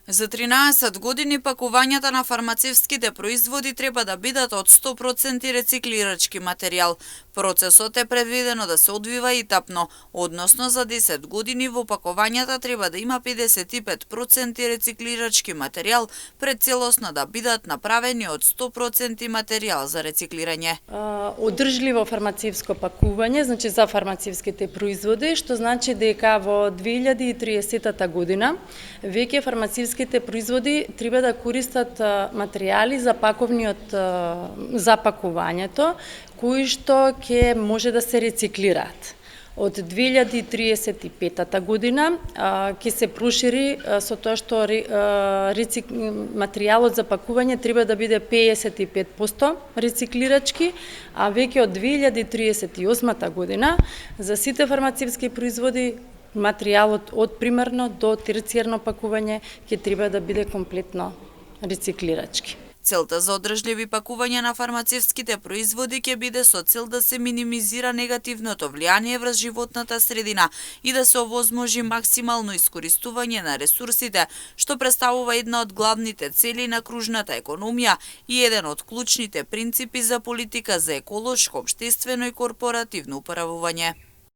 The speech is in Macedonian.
За 13 години пакувањата на фармацевските производи треба да бидат од 100% рециклирачки материјал. Процесот е предвидено да се одвива етапно, односно за 10 години во пакувањата треба да има 55% рециклирачки материјал пред целосно да бидат направени од 100% материјал за рециклирање. Одржливо фармацевско пакување, значи за фармацевските производи, што значи дека во 2030 година веќе фармацевските производи треба да користат материјали за паковниот за пакувањето, кои што ќе може да се рециклираат. Од 2035 година ќе се прошири со тоа што материјалот за пакување треба да биде 55% рециклирачки, а веќе од 2038 година за сите фармацевски производи материјалот од примерно до терцијерно пакување ќе треба да биде комплетно рециклирачки. Целта за одржливи пакувања на фармацевските производи ќе биде со цел да се минимизира негативното влијание врз животната средина и да се овозможи максимално искористување на ресурсите, што представува една од главните цели на кружната економија и еден од клучните принципи за политика за еколошко, општествено и корпоративно управување.